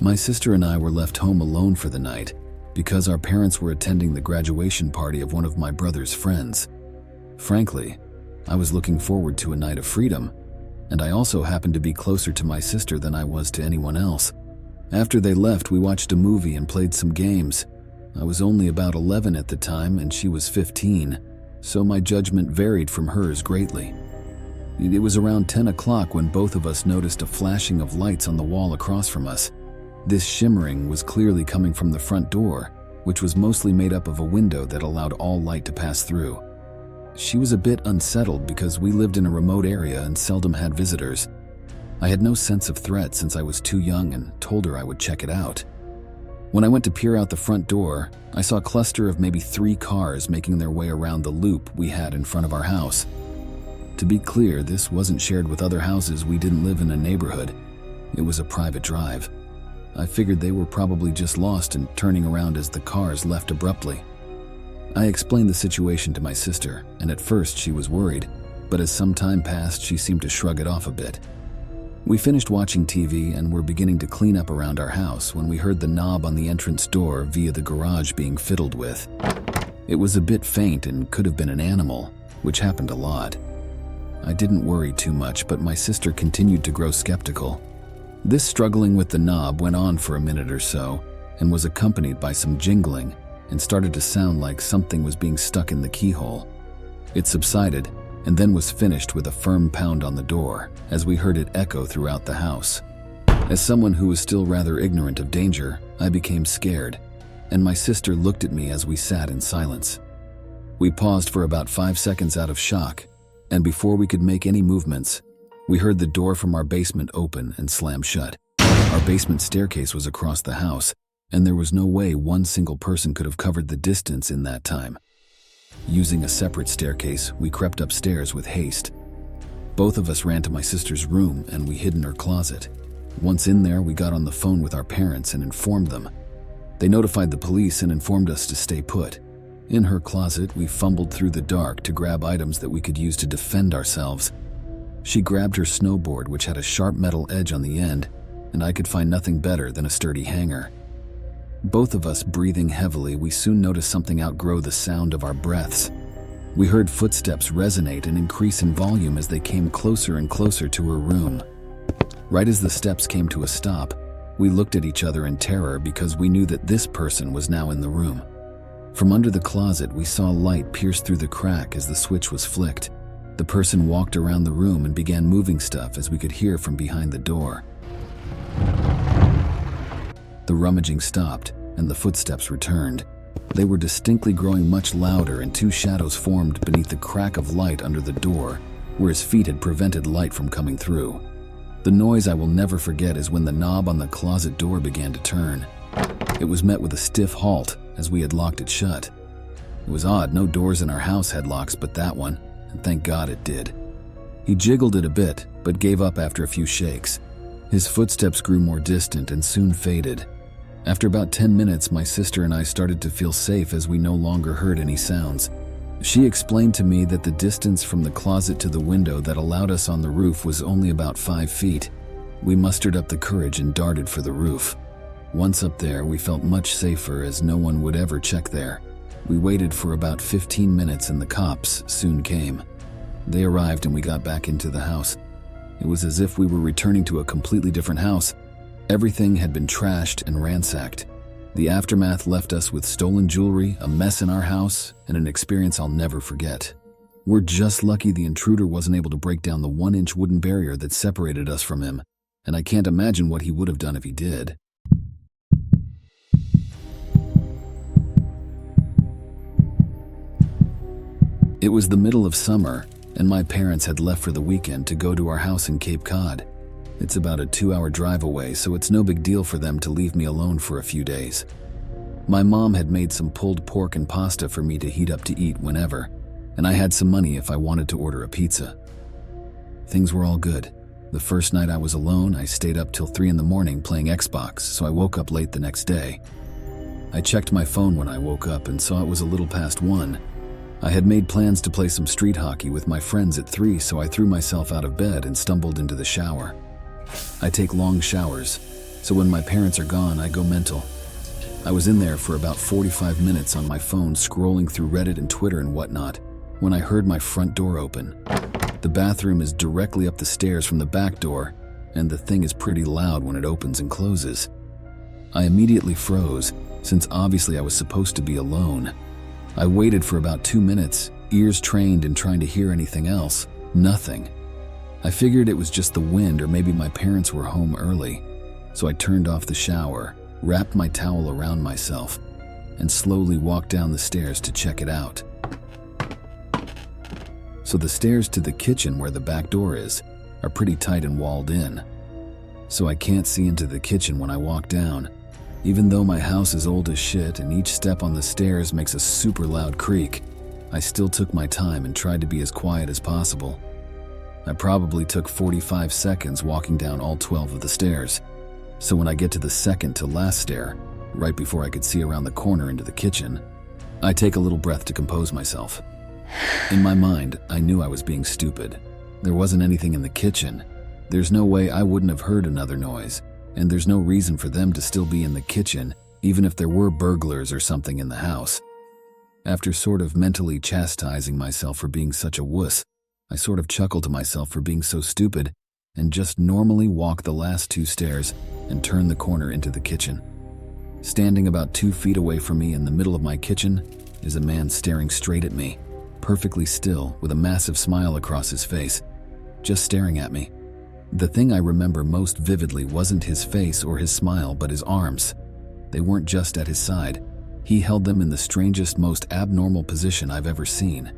My sister and I were left home alone for the night because our parents were attending the graduation party of one of my brother's friends. Frankly, I was looking forward to a night of freedom, and I also happened to be closer to my sister than I was to anyone else. After they left, we watched a movie and played some games. I was only about 11 at the time and she was 15, so my judgment varied from hers greatly. It was around 10 o'clock when both of us noticed a flashing of lights on the wall across from us. This shimmering was clearly coming from the front door, which was mostly made up of a window that allowed all light to pass through. She was a bit unsettled because we lived in a remote area and seldom had visitors. I had no sense of threat since I was too young and told her I would check it out. When I went to peer out the front door, I saw a cluster of maybe 3 cars making their way around the loop we had in front of our house. To be clear, this wasn't shared with other houses. We didn't live in a neighborhood. It was a private drive. I figured they were probably just lost and turning around as the cars left abruptly. I explained the situation to my sister, and at first she was worried, but as some time passed, she seemed to shrug it off a bit. We finished watching TV and were beginning to clean up around our house when we heard the knob on the entrance door via the garage being fiddled with. It was a bit faint and could have been an animal, which happened a lot. I didn't worry too much, but my sister continued to grow skeptical. This struggling with the knob went on for a minute or so and was accompanied by some jingling and started to sound like something was being stuck in the keyhole. It subsided and then was finished with a firm pound on the door as we heard it echo throughout the house. As someone who was still rather ignorant of danger, I became scared, and my sister looked at me as we sat in silence. We paused for about 5 seconds out of shock, and before we could make any movements, we heard the door from our basement open and slam shut. Our basement staircase was across the house, and there was no way one single person could have covered the distance in that time. Using a separate staircase, we crept upstairs with haste. Both of us ran to my sister's room and we hid in her closet. Once in there, we got on the phone with our parents and informed them. They notified the police and informed us to stay put. In her closet, we fumbled through the dark to grab items that we could use to defend ourselves. She grabbed her snowboard, which had a sharp metal edge on the end, and I could find nothing better than a sturdy hanger. Both of us breathing heavily, we soon noticed something outgrow the sound of our breaths. We heard footsteps resonate and increase in volume as they came closer and closer to her room. Right as the steps came to a stop, we looked at each other in terror because we knew that this person was now in the room. From under the closet, we saw light pierce through the crack as the switch was flicked. The person walked around the room and began moving stuff as we could hear from behind the door. The rummaging stopped, and the footsteps returned. They were distinctly growing much louder, and 2 shadows formed beneath the crack of light under the door, where his feet had prevented light from coming through. The noise I will never forget is when the knob on the closet door began to turn. It was met with a stiff halt, as we had locked it shut. It was odd, no doors in our house had locks but that one, and thank God it did. He jiggled it a bit, but gave up after a few shakes. His footsteps grew more distant and soon faded. After about 10 minutes, my sister and I started to feel safe as we no longer heard any sounds. She explained to me that the distance from the closet to the window that allowed us on the roof was only about 5 feet. We mustered up the courage and darted for the roof. Once up there, we felt much safer as no one would ever check there. We waited for about 15 minutes and the cops soon came. They arrived and we got back into the house. It was as if we were returning to a completely different house. Everything had been trashed and ransacked. The aftermath left us with stolen jewelry, a mess in our house, and an experience I'll never forget. We're just lucky the intruder wasn't able to break down the 1-inch wooden barrier that separated us from him, and I can't imagine what he would have done if he did. It was the middle of summer, and my parents had left for the weekend to go to our house in Cape Cod. It's about a 2-hour drive away, so it's no big deal for them to leave me alone for a few days. My mom had made some pulled pork and pasta for me to heat up to eat whenever, and I had some money if I wanted to order a pizza. Things were all good. The first night I was alone, I stayed up till 3 in the morning playing Xbox, so I woke up late the next day. I checked my phone when I woke up and saw it was a little past 1. I had made plans to play some street hockey with my friends at 3, so I threw myself out of bed and stumbled into the shower. I take long showers, So when my parents are gone, I go mental. I was in there for about 45 minutes on my phone scrolling through Reddit and Twitter and whatnot when I heard my front door open. The bathroom is directly up the stairs from the back door, and the thing is pretty loud when it opens and closes. I immediately froze, since obviously I was supposed to be alone. I waited for about 2 minutes, ears trained in trying to hear anything else. Nothing. I figured it was just the wind or maybe my parents were home early, so I turned off the shower, wrapped my towel around myself, and slowly walked down the stairs to check it out. So the stairs to the kitchen where the back door is are pretty tight and walled in. So I can't see into the kitchen when I walk down, even though my house is old as shit and each step on the stairs makes a super loud creak. I still took my time and tried to be as quiet as possible. I probably took 45 seconds walking down all 12 of the stairs. So when I get to the second to last stair, right before I could see around the corner into the kitchen, I take a little breath to compose myself. In my mind, I knew I was being stupid. There wasn't anything in the kitchen. There's no way I wouldn't have heard another noise, and there's no reason for them to still be in the kitchen, even if there were burglars or something in the house. After sort of mentally chastising myself for being such a wuss, I sort of chuckled to myself for being so stupid and just normally walked the last 2 stairs and turned the corner into the kitchen. Standing about 2 feet away from me in the middle of my kitchen is a man staring straight at me, perfectly still with a massive smile across his face, just staring at me. The thing I remember most vividly wasn't his face or his smile, but his arms. They weren't just at his side. He held them in the strangest, most abnormal position I've ever seen.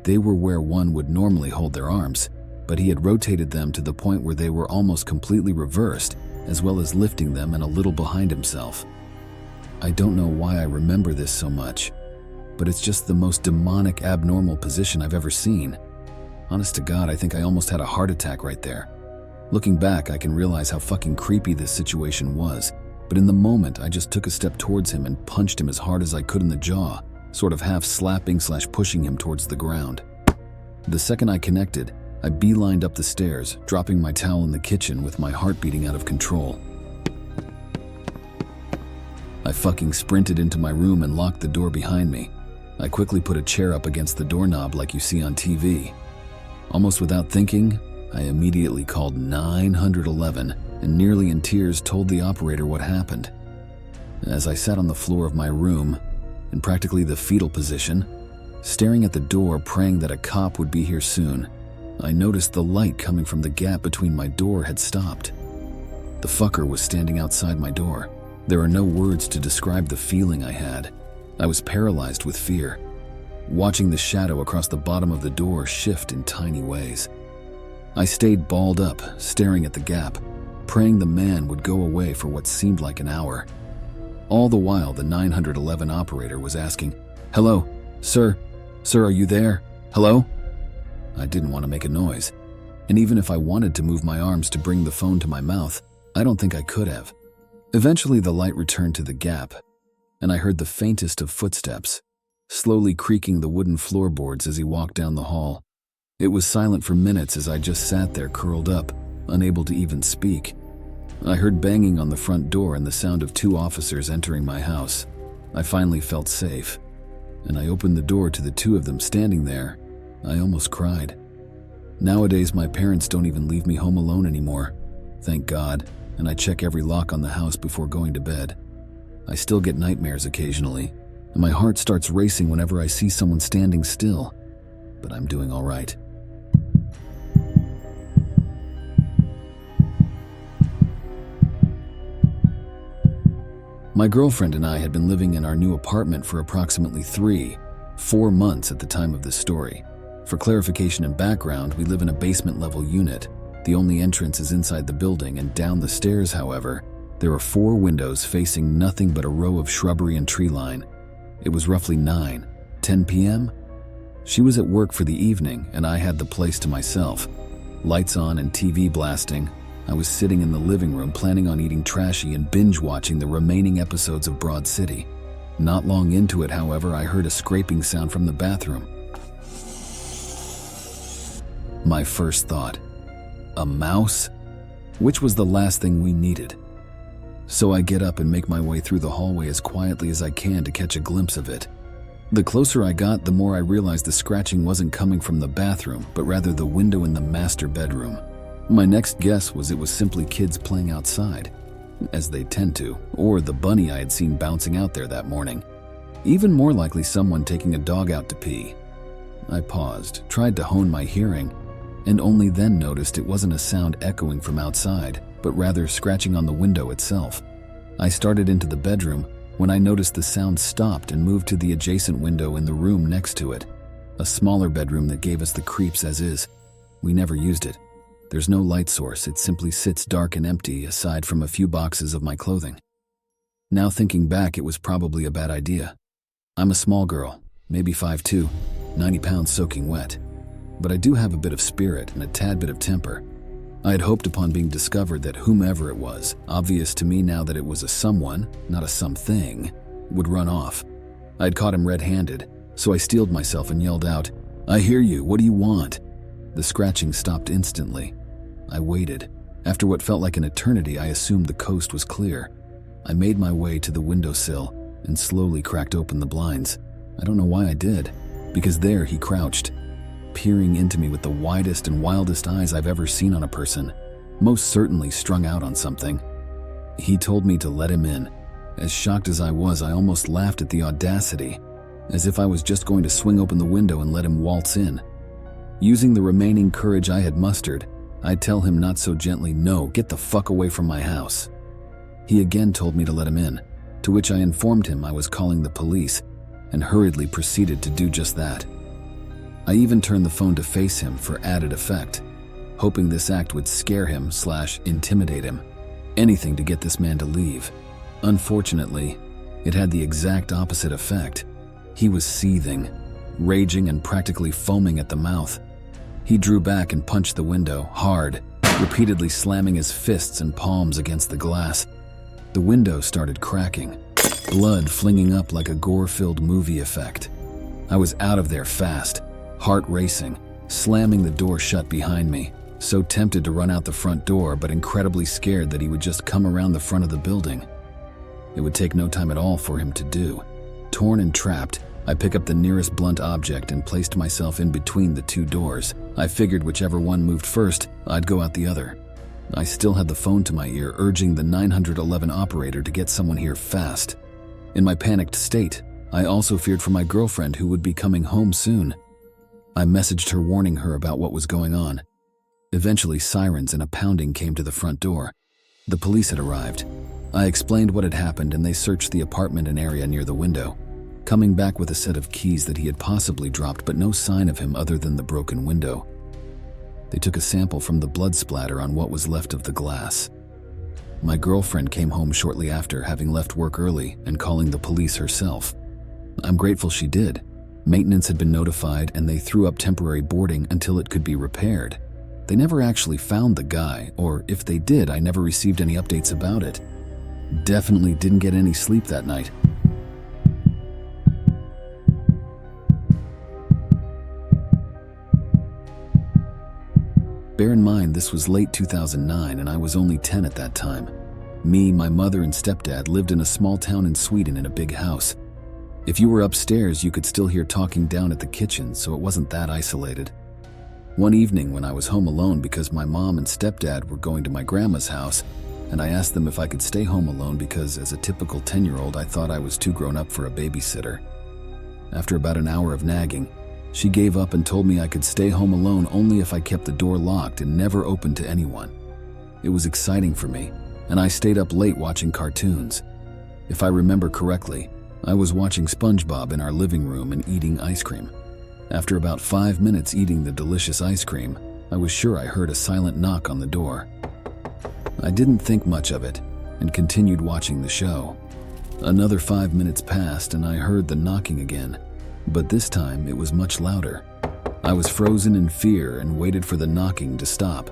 They were where one would normally hold their arms, but he had rotated them to the point where they were almost completely reversed, as well as lifting them and a little behind himself. I don't know why I remember this so much, but it's just the most demonic, abnormal position I've ever seen. Honest to God, I think I almost had a heart attack right there. Looking back, I can realize how fucking creepy this situation was, but in the moment, I just took a step towards him and punched him as hard as I could in the jaw, sort of half slapping/pushing him towards the ground. The second I connected, I beelined up the stairs, dropping my towel in the kitchen with my heart beating out of control. I fucking sprinted into my room and locked the door behind me. I quickly put a chair up against the doorknob like you see on TV. Almost without thinking, I immediately called 911 and nearly in tears told the operator what happened. As I sat on the floor of my room, in practically the fetal position, staring at the door praying that a cop would be here soon, I noticed the light coming from the gap between my door had stopped. The fucker was standing outside my door. There are no words to describe the feeling I had. I was paralyzed with fear, watching the shadow across the bottom of the door shift in tiny ways. I stayed balled up, staring at the gap, praying the man would go away for what seemed like an hour. All the while, the 911 operator was asking, "Hello, sir? Sir, are you there? Hello?" I didn't want to make a noise, and even if I wanted to move my arms to bring the phone to my mouth, I don't think I could have. Eventually, the light returned to the gap, and I heard the faintest of footsteps, slowly creaking the wooden floorboards as he walked down the hall. It was silent for minutes as I just sat there curled up, unable to even speak. I heard banging on the front door and the sound of 2 officers entering my house. I finally felt safe, and I opened the door to the 2 of them standing there. I almost cried. Nowadays, my parents don't even leave me home alone anymore, thank God, and I check every lock on the house before going to bed. I still get nightmares occasionally, and my heart starts racing whenever I see someone standing still, but I'm doing all right. My girlfriend and I had been living in our new apartment for approximately 3-4 months at the time of this story. For clarification and background, we live in a basement-level unit. The only entrance is inside the building, and down the stairs, however, there are 4 windows facing nothing but a row of shrubbery and tree line. It was roughly 9-10 p.m. She was at work for the evening, and I had the place to myself. Lights on and TV blasting, I was sitting in the living room planning on eating trashy and binge-watching the remaining episodes of Broad City. Not long into it, however, I heard a scraping sound from the bathroom. My first thought, a mouse? Which was the last thing we needed. so I get up and make my way through the hallway as quietly as I can to catch a glimpse of it. The closer I got, the more I realized the scratching wasn't coming from the bathroom, but rather the window in the master bedroom. My next guess was it was simply kids playing outside, as they tend to, or the bunny I had seen bouncing out there that morning. Even more likely someone taking a dog out to pee. I paused, tried to hone my hearing, and only then noticed it wasn't a sound echoing from outside, but rather scratching on the window itself. I started into the bedroom when I noticed the sound stopped and moved to the adjacent window in the room next to it, a smaller bedroom that gave us the creeps as is. We never used it. There's no light source, it simply sits dark and empty aside from a few boxes of my clothing. Now thinking back, it was probably a bad idea. I'm a small girl, maybe 5'2", 90 pounds soaking wet, but I do have a bit of spirit and a tad bit of temper. I had hoped upon being discovered that whomever it was, obvious to me now that it was a someone, not a something, would run off. I had caught him red-handed, so I steeled myself and yelled out, "I hear you, what do you want?" The scratching stopped instantly. I waited. After what felt like an eternity, I assumed the coast was clear. I made my way to the windowsill and slowly cracked open the blinds. I don't know why I did, because there he crouched, peering into me with the widest and wildest eyes I've ever seen on a person, most certainly strung out on something. He told me to let him in. As shocked as I was, I almost laughed at the audacity, as if I was just going to swing open the window and let him waltz in. Using the remaining courage I had mustered, I'd tell him not so gently, "No, get the fuck away from my house." He again told me to let him in, to which I informed him I was calling the police, and hurriedly proceeded to do just that. I even turned the phone to face him for added effect, hoping this act would scare him/intimidate him. Anything to get this man to leave. Unfortunately, it had the exact opposite effect. He was seething, raging and practically foaming at the mouth. He drew back and punched the window, hard, repeatedly slamming his fists and palms against the glass. The window started cracking, blood flinging up like a gore-filled movie effect. I was out of there fast, heart racing, slamming the door shut behind me, so tempted to run out the front door but incredibly scared that he would just come around the front of the building. It would take no time at all for him to do. Torn and trapped, I picked up the nearest blunt object and placed myself in between the two doors. I figured whichever one moved first, I'd go out the other. I still had the phone to my ear, urging the 911 operator to get someone here fast. In my panicked state, I also feared for my girlfriend who would be coming home soon. I messaged her warning her about what was going on. Eventually, sirens and a pounding came to the front door. The police had arrived. I explained what had happened and they searched the apartment and area near the window, coming back with a set of keys that he had possibly dropped but no sign of him other than the broken window. They took a sample from the blood splatter on what was left of the glass. My girlfriend came home shortly after, having left work early and calling the police herself. I'm grateful she did. Maintenance had been notified and they threw up temporary boarding until it could be repaired. They never actually found the guy, or if they did, I never received any updates about it. Definitely didn't get any sleep that night. Bear in mind, this was late 2009 and I was only 10 at that time. Me, my mother, and stepdad lived in a small town in Sweden in a big house. If you were upstairs, you could still hear talking down at the kitchen, so it wasn't that isolated. One evening when I was home alone because my mom and stepdad were going to my grandma's house, and I asked them if I could stay home alone because as a typical 10-year-old, I thought I was too grown up for a babysitter. After about an hour of nagging, she gave up and told me I could stay home alone only if I kept the door locked and never opened to anyone. It was exciting for me, and I stayed up late watching cartoons. If I remember correctly, I was watching SpongeBob in our living room and eating ice cream. After about 5 minutes eating the delicious ice cream, I was sure I heard a silent knock on the door. I didn't think much of it and continued watching the show. Another 5 minutes passed and I heard the knocking again, but this time it was much louder. I was frozen in fear and waited for the knocking to stop.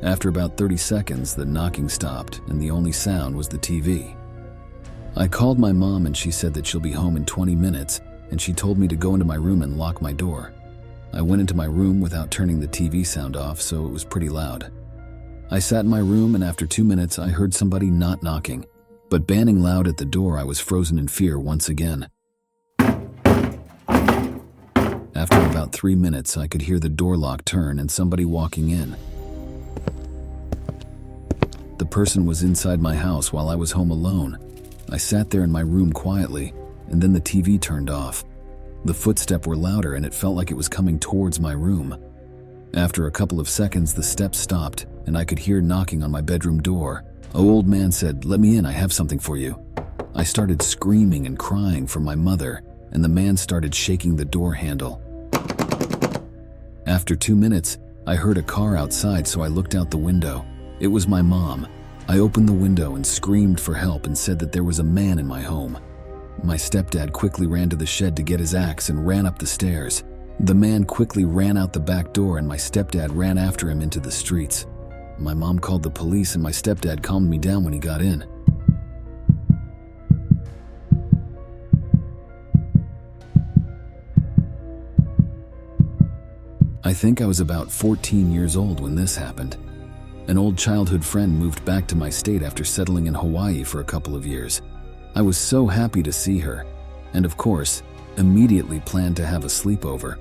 After about 30 seconds, the knocking stopped and the only sound was the TV. I called my mom and she said that she'll be home in 20 minutes and she told me to go into my room and lock my door. I went into my room without turning the TV sound off, so it was pretty loud. I sat in my room and after 2 minutes I heard somebody not knocking. But banging loud at the door, I was frozen in fear once again. After about 3 minutes, I could hear the door lock turn and somebody walking in. The person was inside my house while I was home alone. I sat there in my room quietly, and then the TV turned off. The footsteps were louder and it felt like it was coming towards my room. After a couple of seconds, the steps stopped and I could hear knocking on my bedroom door. An old man said, "Let me in, I have something for you." I started screaming and crying for my mother, and the man started shaking the door handle. After 2 minutes, I heard a car outside, so I looked out the window. It was my mom. I opened the window and screamed for help and said that there was a man in my home. My stepdad quickly ran to the shed to get his axe and ran up the stairs. The man quickly ran out the back door and my stepdad ran after him into the streets. My mom called the police and my stepdad calmed me down when he got in. I think I was about 14 years old when this happened. An old childhood friend moved back to my state after settling in Hawaii for a couple of years. I was so happy to see her, and of course, immediately planned to have a sleepover.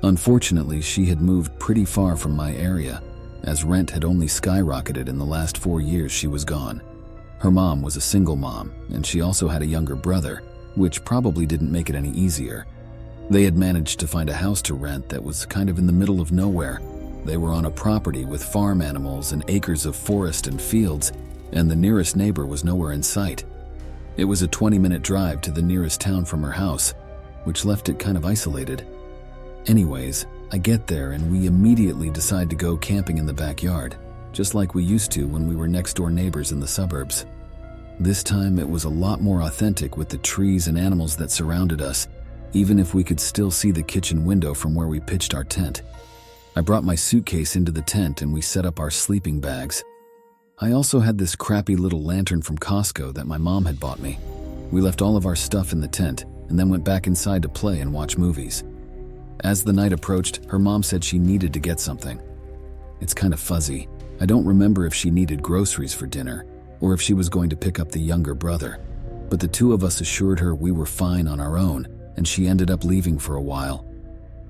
Unfortunately, she had moved pretty far from my area, as rent had only skyrocketed in the last 4 years she was gone. Her mom was a single mom, and she also had a younger brother, which probably didn't make it any easier. They had managed to find a house to rent that was kind of in the middle of nowhere. They were on a property with farm animals and acres of forest and fields, and the nearest neighbor was nowhere in sight. It was a 20-minute drive to the nearest town from her house, which left it kind of isolated. Anyways, I get there and we immediately decide to go camping in the backyard, just like we used to when we were next-door neighbors in the suburbs. This time it was a lot more authentic with the trees and animals that surrounded us, even if we could still see the kitchen window from where we pitched our tent. I brought my suitcase into the tent and we set up our sleeping bags. I also had this crappy little lantern from Costco that my mom had bought me. We left all of our stuff in the tent and then went back inside to play and watch movies. As the night approached, her mom said she needed to get something. It's kind of fuzzy. I don't remember if she needed groceries for dinner or if she was going to pick up the younger brother, but the two of us assured her we were fine on our own, and she ended up leaving for a while.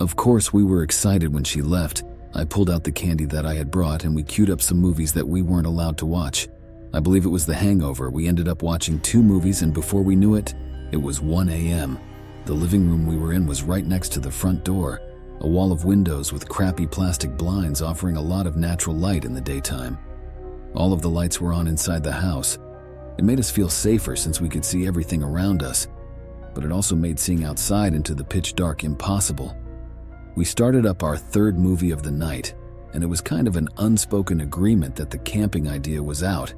Of course, we were excited when she left. I pulled out the candy that I had brought and we queued up some movies that we weren't allowed to watch. I believe it was The Hangover. We ended up watching 2 movies and before we knew it, it was 1 a.m. The living room we were in was right next to the front door, a wall of windows with crappy plastic blinds offering a lot of natural light in the daytime. All of the lights were on inside the house. It made us feel safer since we could see everything around us, but it also made seeing outside into the pitch dark impossible. We started up our 3rd movie of the night, and it was kind of an unspoken agreement that the camping idea was out,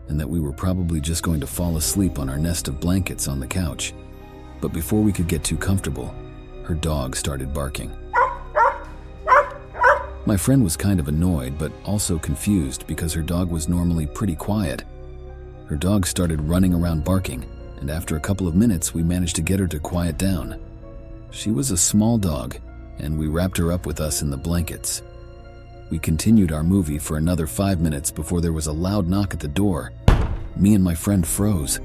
and that we were probably just going to fall asleep on our nest of blankets on the couch. But before we could get too comfortable, her dog started barking. My friend was kind of annoyed, but also confused because her dog was normally pretty quiet. Her dog started running around barking, and after a couple of minutes, we managed to get her to quiet down. She was a small dog, and we wrapped her up with us in the blankets. We continued our movie for another 5 minutes before there was a loud knock at the door. Me and my friend froze.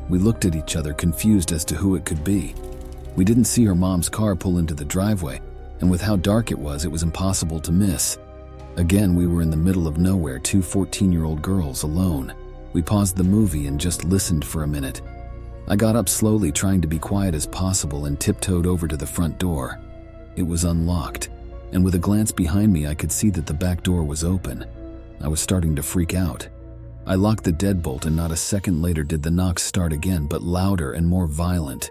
We looked at each other confused as to who it could be. We didn't see her mom's car pull into the driveway, and with how dark it was impossible to miss. Again, we were in the middle of nowhere, 2 14-year-old girls alone. We paused the movie and just listened for a minute. I got up slowly, trying to be quiet as possible, and tiptoed over to the front door. It was unlocked, and with a glance behind me, I could see that the back door was open. I was starting to freak out. I locked the deadbolt, and not a second later did the knocks start again, but louder and more violent.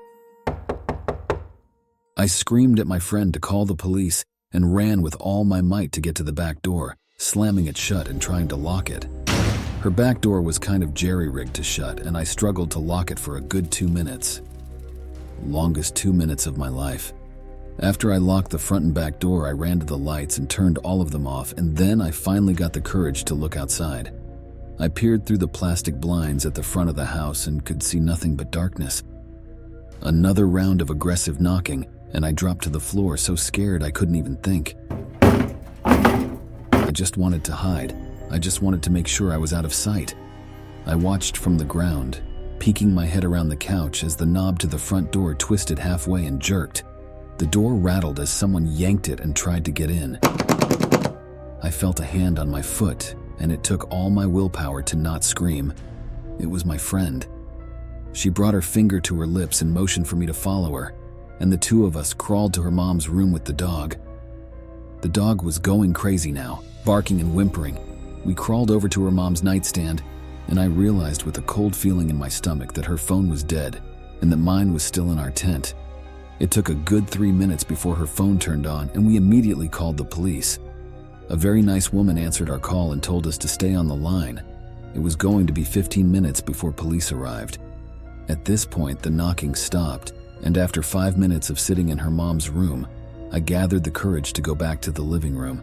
I screamed at my friend to call the police and ran with all my might to get to the back door, slamming it shut and trying to lock it. Her back door was kind of jerry-rigged to shut, and I struggled to lock it for a good 2 minutes. Longest 2 minutes of my life. After I locked the front and back door, I ran to the lights and turned all of them off, and then I finally got the courage to look outside. I peered through the plastic blinds at the front of the house and could see nothing but darkness. Another round of aggressive knocking, and I dropped to the floor so scared I couldn't even think. I just wanted to hide. I just wanted to make sure I was out of sight. I watched from the ground, peeking my head around the couch as the knob to the front door twisted halfway and jerked. The door rattled as someone yanked it and tried to get in. I felt a hand on my foot, and it took all my willpower to not scream. It was my friend. She brought her finger to her lips and motioned for me to follow her, and the two of us crawled to her mom's room with the dog. The dog was going crazy now, barking and whimpering. We crawled over to her mom's nightstand, and I realized with a cold feeling in my stomach that her phone was dead and that mine was still in our tent. It took a good 3 minutes before her phone turned on, and we immediately called the police. A very nice woman answered our call and told us to stay on the line. It was going to be 15 minutes before police arrived. At this point, the knocking stopped, and after 5 minutes of sitting in her mom's room, I gathered the courage to go back to the living room.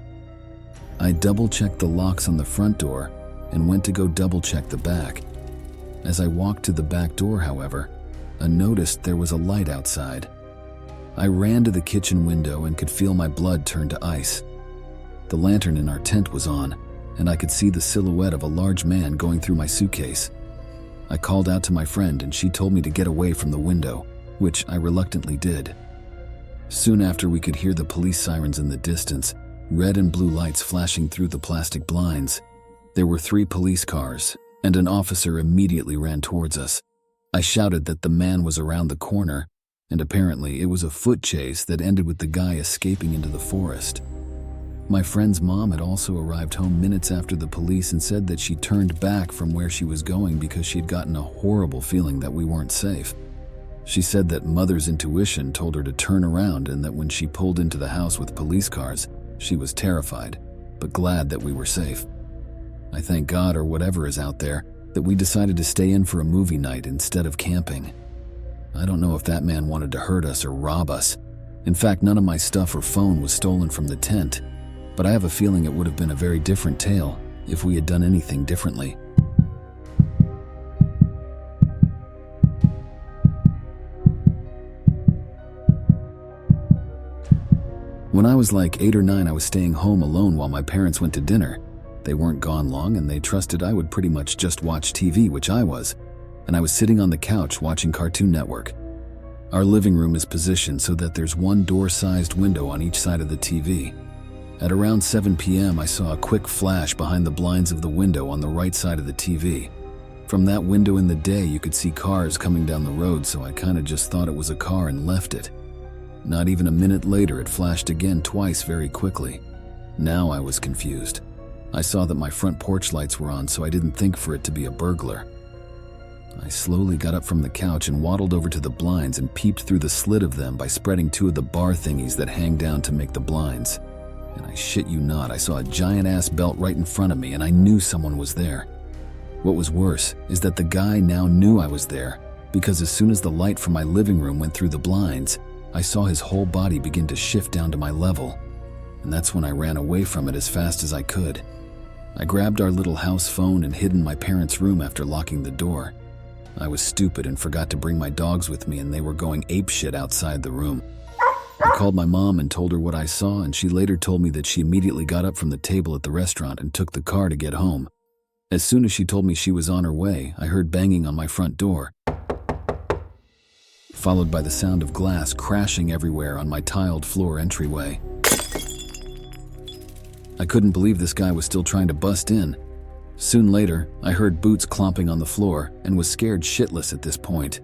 I double-checked the locks on the front door and went to go double-check the back. As I walked to the back door, however, I noticed there was a light outside. I ran to the kitchen window and could feel my blood turn to ice. The lantern in our tent was on, and I could see the silhouette of a large man going through my suitcase. I called out to my friend and she told me to get away from the window, which I reluctantly did. Soon after, we could hear the police sirens in the distance, red and blue lights flashing through the plastic blinds. There were 3 police cars, and an officer immediately ran towards us. I shouted that the man was around the corner, and apparently it was a foot chase that ended with the guy escaping into the forest. My friend's mom had also arrived home minutes after the police and said that she turned back from where she was going because she had gotten a horrible feeling that we weren't safe. She said that mother's intuition told her to turn around, and that when she pulled into the house with police cars, she was terrified, but glad that we were safe. I thank God, or whatever is out there, that we decided to stay in for a movie night instead of camping. I don't know if that man wanted to hurt us or rob us. In fact, none of my stuff or phone was stolen from the tent, but I have a feeling it would have been a very different tale if we had done anything differently. When I was like 8 or 9, I was staying home alone while my parents went to dinner. They weren't gone long, and they trusted I would pretty much just watch TV, which I was, and I was sitting on the couch watching Cartoon Network. Our living room is positioned so that there's one door-sized window on each side of the TV. At around 7 p.m., I saw a quick flash behind the blinds of the window on the right side of the TV. From that window in the day, you could see cars coming down the road, so I kinda just thought it was a car and left it. Not even a minute later, it flashed again twice very quickly. Now I was confused. I saw that my front porch lights were on, so I didn't think for it to be a burglar. I slowly got up from the couch and waddled over to the blinds and peeped through the slit of them by spreading 2 of the bar thingies that hang down to make the blinds. And I shit you not, I saw a giant-ass belt right in front of me, and I knew someone was there. What was worse is that the guy now knew I was there, because as soon as the light from my living room went through the blinds, I saw his whole body begin to shift down to my level. And that's when I ran away from it as fast as I could. I grabbed our little house phone and hid in my parents' room after locking the door. I was stupid and forgot to bring my dogs with me, and they were going apeshit outside the room. I called my mom and told her what I saw, and she later told me that she immediately got up from the table at the restaurant and took the car to get home. As soon as she told me she was on her way, I heard banging on my front door, followed by the sound of glass crashing everywhere on my tiled floor entryway. I couldn't believe this guy was still trying to bust in. Soon later, I heard boots clomping on the floor and was scared shitless at this point.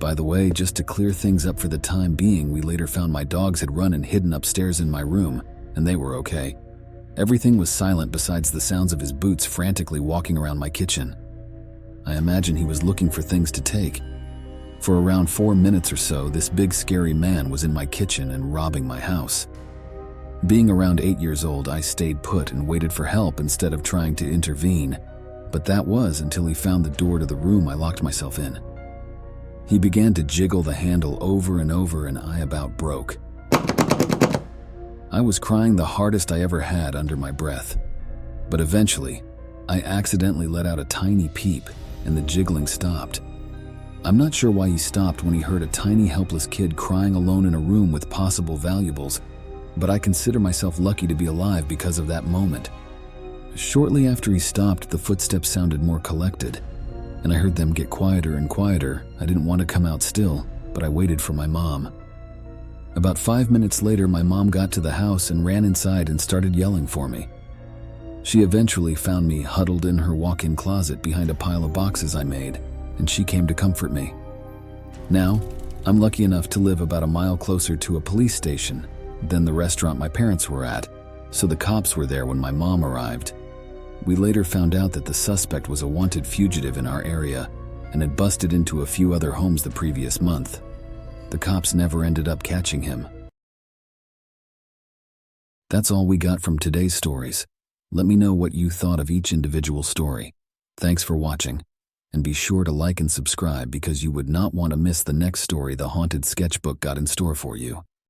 By the way, just to clear things up for the time being, we later found my dogs had run and hidden upstairs in my room, and they were okay. Everything was silent besides the sounds of his boots frantically walking around my kitchen. I imagine he was looking for things to take. For around 4 minutes or so, this big scary man was in my kitchen and robbing my house. Being around 8 years old, I stayed put and waited for help instead of trying to intervene, but that was until he found the door to the room I locked myself in. He began to jiggle the handle over and over, and I about broke. I was crying the hardest I ever had under my breath, but eventually, I accidentally let out a tiny peep and the jiggling stopped. I'm not sure why he stopped when he heard a tiny helpless kid crying alone in a room with possible valuables, but I consider myself lucky to be alive because of that moment. Shortly after he stopped, the footsteps sounded more collected, and I heard them get quieter and quieter. I didn't want to come out still, but I waited for my mom. About 5 minutes later, my mom got to the house and ran inside and started yelling for me. She eventually found me huddled in her walk-in closet behind a pile of boxes I made, and she came to comfort me. Now, I'm lucky enough to live about a mile closer to a police station than the restaurant my parents were at, so the cops were there when my mom arrived. We later found out that the suspect was a wanted fugitive in our area and had busted into a few other homes the previous month. The cops never ended up catching him. That's all we got from today's stories. Let me know what you thought of each individual story. Thanks for watching, and be sure to like and subscribe because you would not want to miss the next story the Haunted Sketchbook got in store for you.